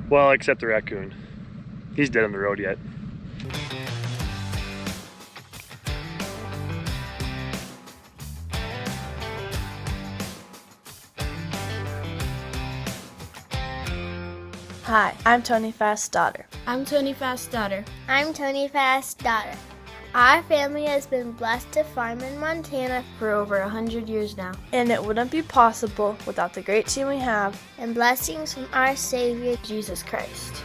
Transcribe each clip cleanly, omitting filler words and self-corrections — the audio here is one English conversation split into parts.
Well, except the raccoon. He's dead on the road yet. Hi, I'm Tony Fast's daughter. I'm Tony Fast's daughter. I'm Tony Fast's daughter. Our family has been blessed to farm in Montana For over 100 years now. And it wouldn't be possible without the great team we have and blessings from our Savior, Jesus Christ.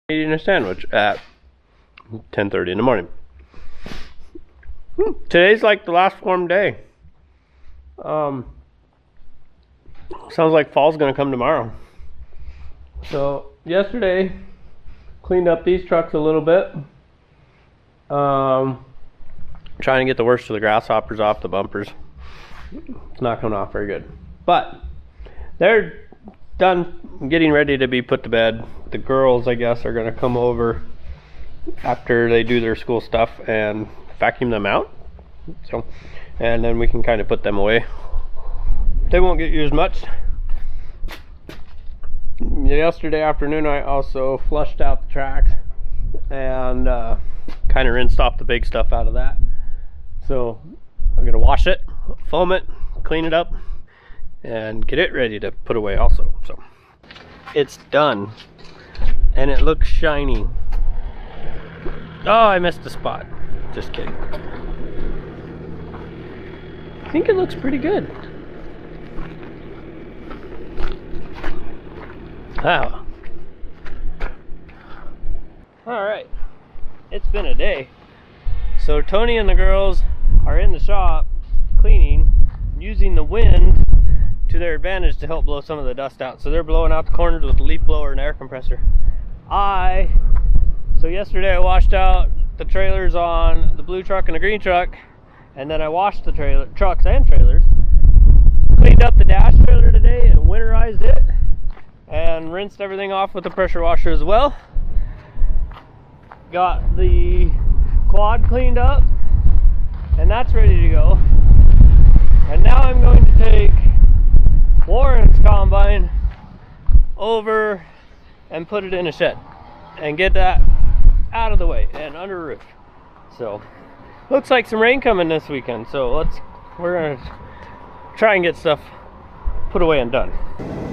Eating a sandwich at 10:30 in the morning. Today's like the last warm day. Sounds like fall's gonna come tomorrow. So yesterday cleaned up these trucks a little bit. Trying to get the worst of the grasshoppers off the bumpers. It's not coming off very good, but they're done getting ready to be put to bed. The girls, I guess, are gonna come over after they do their school stuff and vacuum them out. So, and then we can kind of put them away. They won't get used much. Yesterday afternoon I also flushed out the tracks and kind of rinsed off the big stuff out of that. So I'm gonna wash it, foam it, clean it up, and get it ready to put away also. So it's done and it looks shiny. Oh, I missed a spot. Just kidding. I think it looks pretty good. Wow. Alright. It's been a day. So Tony and the girls are in the shop cleaning, using the wind to their advantage to help blow some of the dust out. So they're blowing out the corners with the leaf blower and air compressor. So yesterday I washed out the trailers on the blue truck and the green truck, and then I washed the trucks and trailers. Cleaned up the dash trailer today and winterized it, and rinsed everything off with the pressure washer as well. Got the quad cleaned up, and that's ready to go. And now I'm going to take Warren's combine over and put it in a shed and get that out of the way and under a roof. So looks like some rain coming this weekend, so we're gonna try and get stuff put away and done.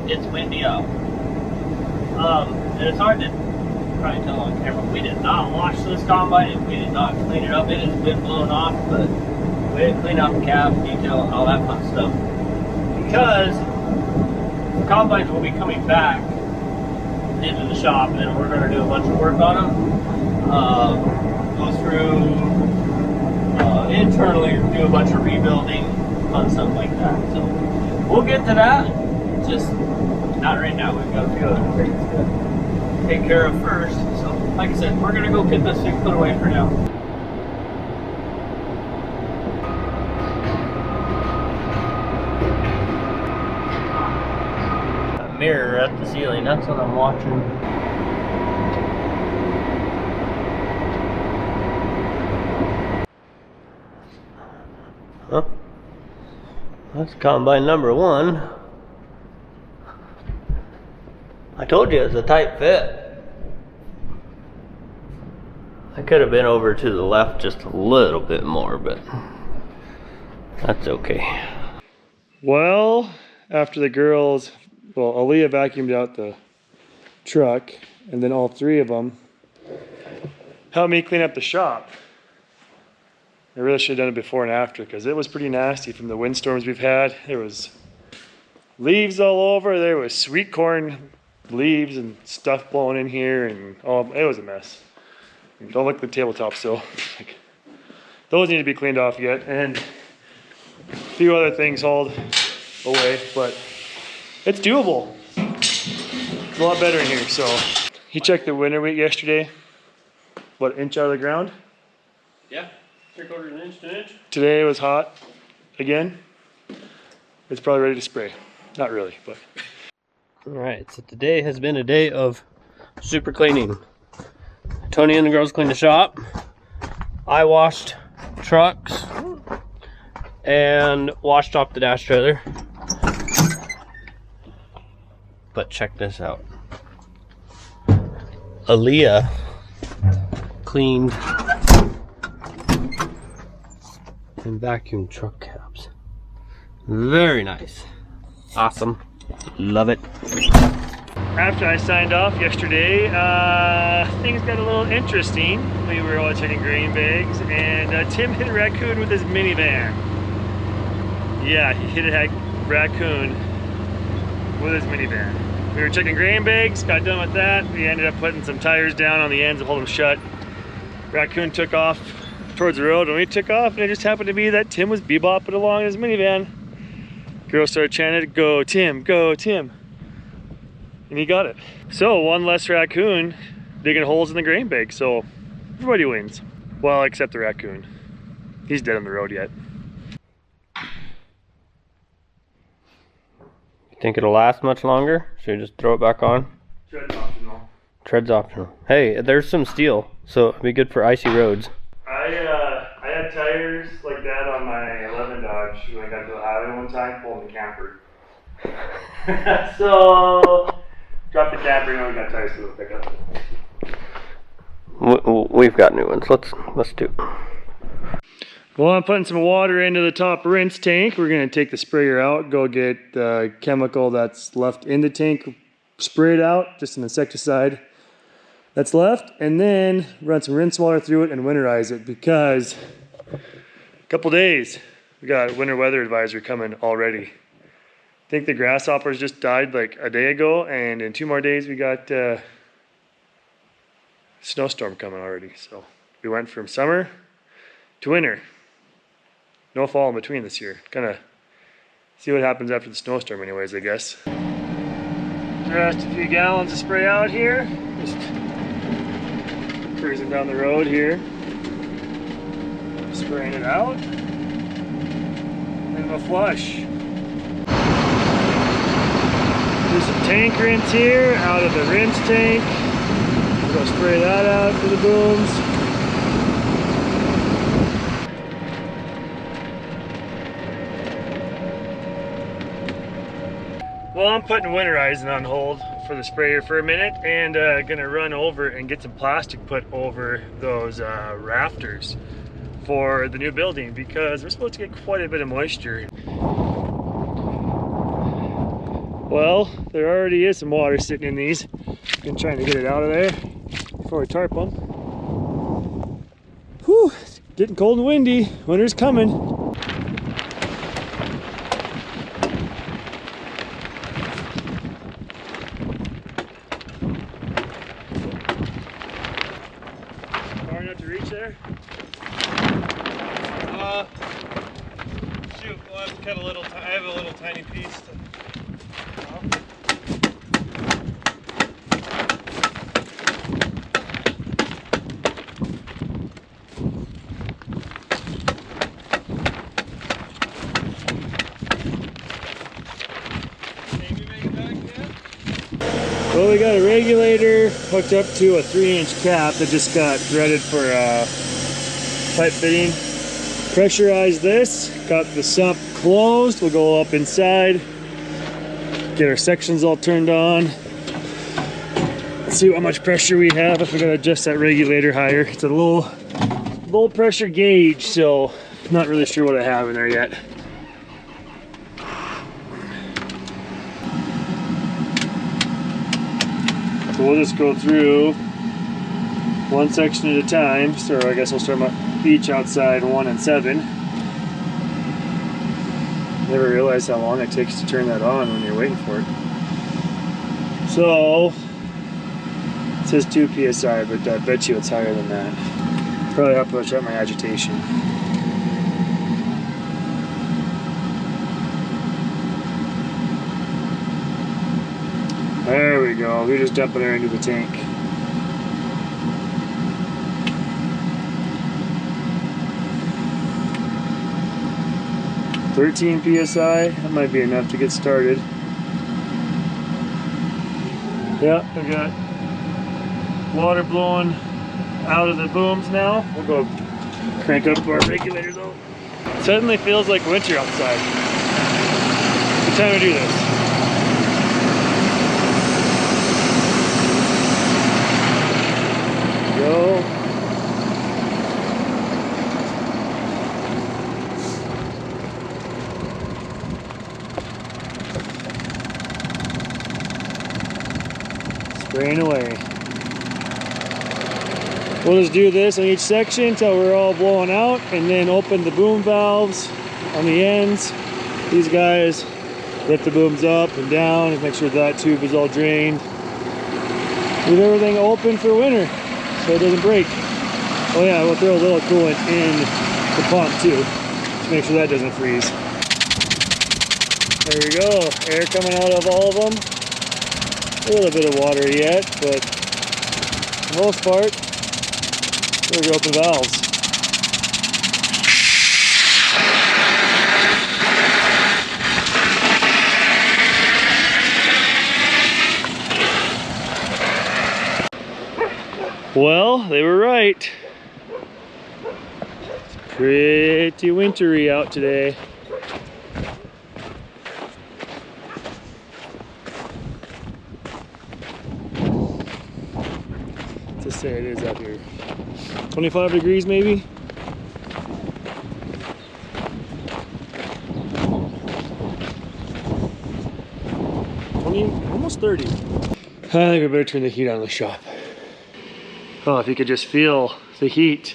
It's windy out, and it's hard to probably tell on camera. We did not wash this combine, we did not clean it up. It has been blown off, but we didn't clean out the cab, detail, all that fun stuff, because the combines will be coming back into the shop, and then we're going to do a bunch of work on them. Go through internally, do a bunch of rebuilding on stuff like that. So we'll get to that, just not right now. We've got a few other things to take care of first. So like I said, we're going to go get this thing put away for now. Mirror at the ceiling, that's what I'm watching. Huh? That's combine number 1. I told you it's a tight fit. I could have been over to the left just a little bit more, but that's okay. Well, after the girls, well, Aaliyah vacuumed out the truck, and then all 3 of them helped me clean up the shop. I really should have done it before and after, because it was pretty nasty from the windstorms we've had. There was leaves all over. There was sweet corn leaves and stuff blowing in here, and it was a mess. Don't look at the tabletop still. Those need to be cleaned off yet, and a few other things hauled away, but it's doable. It's a lot better in here. So he checked the winter weight yesterday. What, inch out of the ground? Yeah, 3/4 inch to an inch. Today it was hot again. It's probably ready to spray. Not really, but. All right, so today has been a day of super cleaning. Tony and the girls cleaned the shop. I washed trucks, and washed off the dash trailer. But check this out. Aaliyah cleaned and vacuumed truck cabs. Very nice. Awesome. Love it. After I signed off yesterday, things got a little interesting. We were all checking grain bags, and Tim hit a raccoon with his minivan. Yeah, he hit a raccoon with his minivan. We were checking grain bags, got done with that. We ended up putting some tires down on the ends to hold them shut. Raccoon took off towards the road, and we took off, and it just happened to be that Tim was bebopping along in his minivan. Girl started chanting, "Go Tim, go Tim." And he got it. So one less raccoon digging holes in the grain bag, so everybody wins. Well, except the raccoon. He's dead on the road yet. Think it'll last much longer? Should we just throw it back on? Tread's optional. Tread's optional. Hey, there's some steel, so it'll be good for icy roads. I had tires like that on my 11 Dodge when I got to the highway one time pulling the camper. So dropped the camper and we got tires to the pickup. We've got new ones. Let's do. Well, I'm putting some water into the top rinse tank. We're gonna take the sprayer out, go get the chemical that's left in the tank, spray it out, just an insecticide that's left, and then run some rinse water through it and winterize it, because a couple days we got winter weather advisory coming already. I think the grasshoppers just died like a day ago, and in 2 more days we got snowstorm coming already. So we went from summer to winter. No fall in between this year. Gonna see what happens after the snowstorm anyways, I guess. Just a few gallons of spray out here. Just cruising down the road here. Spraying it out. And we'll flush. Do some tank rinse here out of the rinse tank. We'll go spray that out for the booms. Well, I'm putting winterizing on hold for the sprayer for a minute, and gonna run over and get some plastic put over those rafters for the new building, because we're supposed to get quite a bit of moisture. Well, there already is some water sitting in these. Been trying to get it out of there before we tarp them. Whew, it's getting cold and windy. Winter's coming. To reach there? Shoot, we'll have to cut a little. I have a little tiny piece. Well, we got a regulator hooked up to a 3-inch cap that just got threaded for pipe fitting. Pressurized this, got the sump closed. We'll go up inside, get our sections all turned on. Let's see how much pressure we have, if we gotta adjust that regulator higher. It's a low pressure gauge, so not really sure what I have in there yet. So we'll just go through one section at a time. So I guess we'll start each outside 1 and 7. Never realized how long it takes to turn that on when you're waiting for it. So it says 2 psi, but I bet you it's higher than that. Probably have to check my agitation. There we go. We're just dumping her into the tank. "13 psi, that might be enough to get started." Yeah, I got water blowing out of the booms now. We'll go crank up our regulator though. Suddenly feels like winter outside. Good time to do this. Go. Spraying away. We'll just do this on each section until we're all blowing out, and then open the boom valves on the ends. These guys lift the booms up and down and make sure that tube is all drained. Leave everything open for winter so it doesn't break. Oh yeah, we'll throw a little coolant in the pump too to make sure that doesn't freeze. There we go, air coming out of all of them. A little bit of water yet, but for the most part, we're gonna open valves. Well, they were right. It's pretty wintry out today. Let's say it is out here. 25 degrees maybe? Almost 30. I think we better turn the heat on in the shop. Oh, if you could just feel the heat.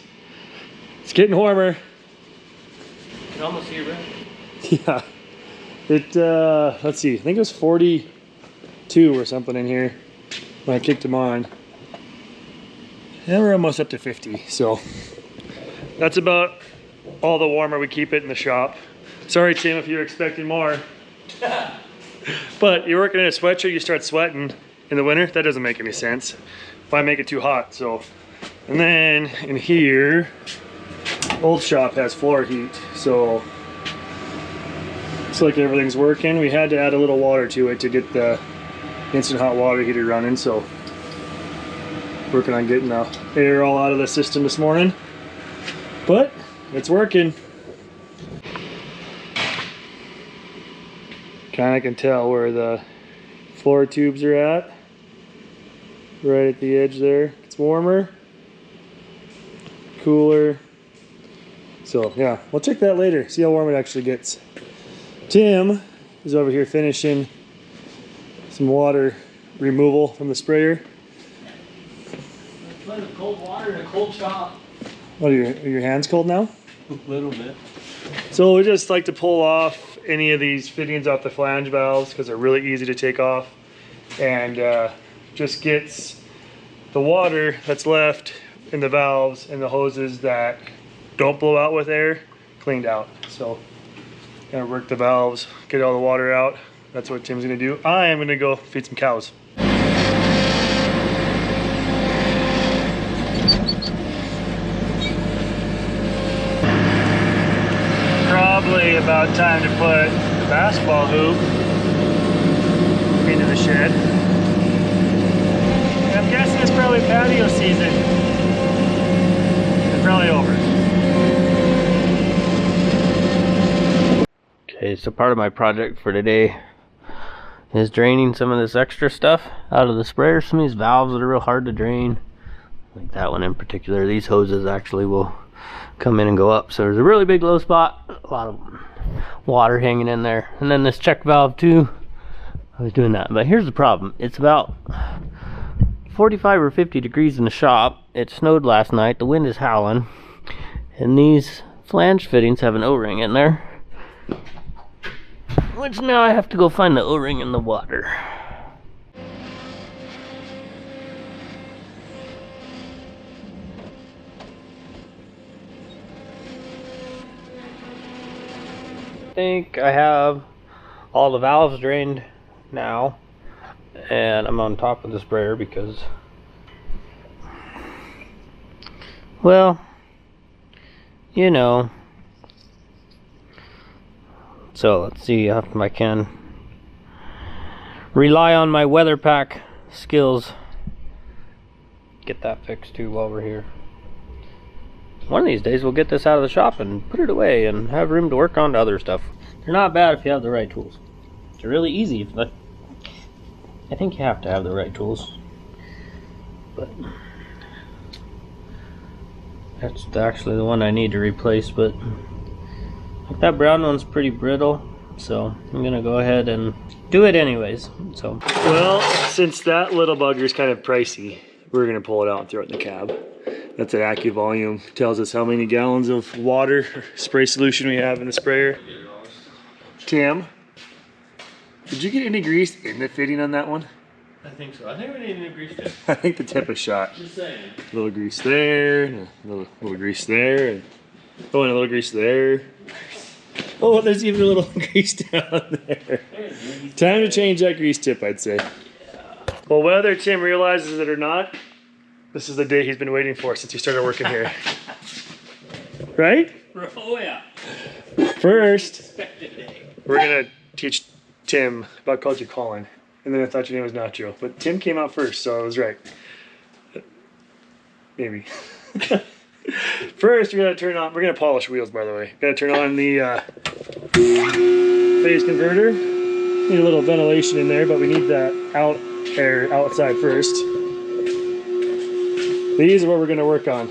It's getting warmer. You can almost see it red. Yeah. It, let's see, I think it was 42 or something in here when I kicked them on. And we're almost up to 50, so that's about all the warmer we keep it in the shop. Sorry, Tim, if you're expecting more. But you're working in a sweatshirt, you start sweating in the winter. That doesn't make any sense. Why make it too hot? So, and then in here, old shop has floor heat, so looks like everything's working. We had to add a little water to it to get the instant hot water heater running, so working on getting the air all out of the system this morning, but it's working. Kind of can tell where the floor tubes are at. Right at the edge there. It's warmer, cooler. So yeah, we'll check that later, see how warm it actually gets. Tim is over here finishing some water removal from the sprayer. Put a cold water in a cold shop. What, are your hands cold now? A little bit. So we just like to pull off any of these fittings off the flange valves because they're really easy to take off, and just gets the water that's left in the valves and the hoses that don't blow out with air cleaned out. So gonna work the valves, get all the water out. That's what Tim's gonna do. I am gonna go feed some cows. Probably about time to put the basketball hoop into the shed. And I'm guessing it's probably patio season. It's probably over. Okay, so part of my project for today is draining some of this extra stuff out of the sprayer. Some of these valves that are real hard to drain, like that one in particular. These hoses actually will come in and go up, so there's a really big low spot, a lot of water hanging in there. And then this check valve too, I was doing that, but here's the problem. It's about 45 or 50 degrees in the shop. It snowed last night, the wind is howling, and these flange fittings have an O-ring in there, which now I have to go find the O-ring in the water. I think I have all the valves drained now, and I'm on top of the sprayer because, well, you know. So let's see if I can rely on my weather pack skills. Get that fixed too while we're here. one of these days we'll get this out of the shop and put it away and have room to work on other stuff. They're not bad if you have the right tools. They're really easy, but I think you have to have the right tools. But that's actually the one I need to replace, but like that brown one's pretty brittle, so I'm gonna go ahead and do it anyways. So, well, since that little bugger is kind of pricey, we're gonna pull it out and throw it in the cab. That's an AccuVolume. Tells us how many gallons of water spray solution we have in the sprayer. Tim, did you get any grease in the fitting on that one? I think so. I think we need a new grease tip. I think the tip is shot. Just saying. A little grease there, and a little grease there, and oh, and a little grease there. Oh, there's even a little grease down there. Time to change that grease tip, I'd say. Well, whether Tim realizes it or not, this is the day he's been waiting for since he started working here. Right? Oh yeah. First, we're gonna teach Tim about called you Colin, and then I thought your name was Nacho, but Tim came out first, so I was right. Maybe. First, we're gonna polish wheels, by the way. Gotta turn on the phase converter. Need a little ventilation in there, but we need that air outside first. These are what we're gonna work on.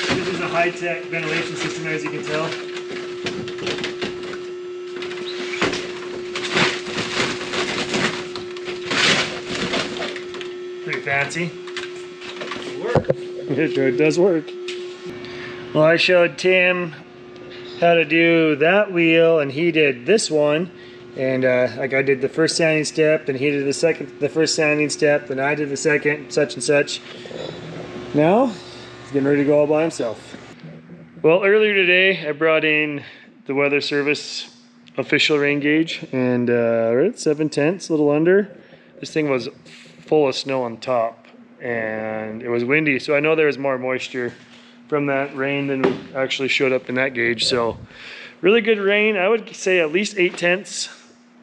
This is a high-tech ventilation system, as you can tell. Pretty fancy. It does work. Well, I showed Tim how to do that wheel, and he did this one. And like I did the first sanding step, and he did the first sanding step, and I did the second, such and such. Now he's getting ready to go all by himself. Well, earlier today I brought in the Weather Service official rain gauge, and we're at 7/10, a little under. This thing was full of snow on top, and it was windy, so I know there was more moisture from that rain than actually showed up in that gauge. So really good rain. I would say at least 8/10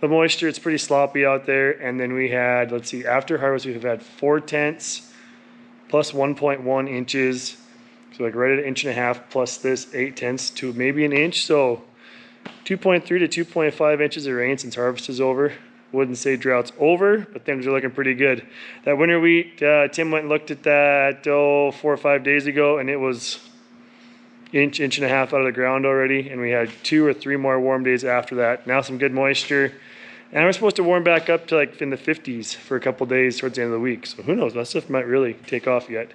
of moisture. It's pretty sloppy out there. And then we had, let's see, after harvest we've had 4/10 plus 1.1 inches, so like right at 1.5 inches plus this 8/10 to maybe an inch. So 2.3 to 2.5 inches of rain since harvest is over. Wouldn't say drought's over, but things are looking pretty good. That winter wheat, Tim went and looked at that 4 or 5 days ago, and it was inch and a half out of the ground already, and we had 2 or 3 more warm days after that. Now some good moisture, and we're supposed to warm back up to like in the 50s for a couple days towards the end of the week. So who knows, that stuff might really take off yet,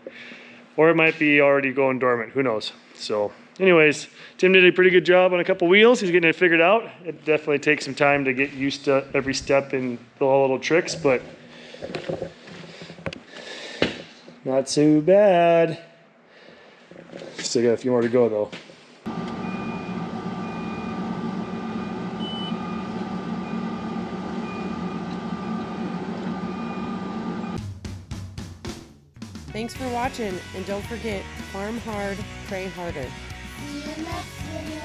or it might be already going dormant, who knows. So anyways, Tim did a pretty good job on a couple wheels. He's getting it figured out. It definitely takes some time to get used to every step and the little tricks, but not too bad. Still got a few more to go though. Thanks for watching, and don't forget, farm hard, pray harder. See you next video.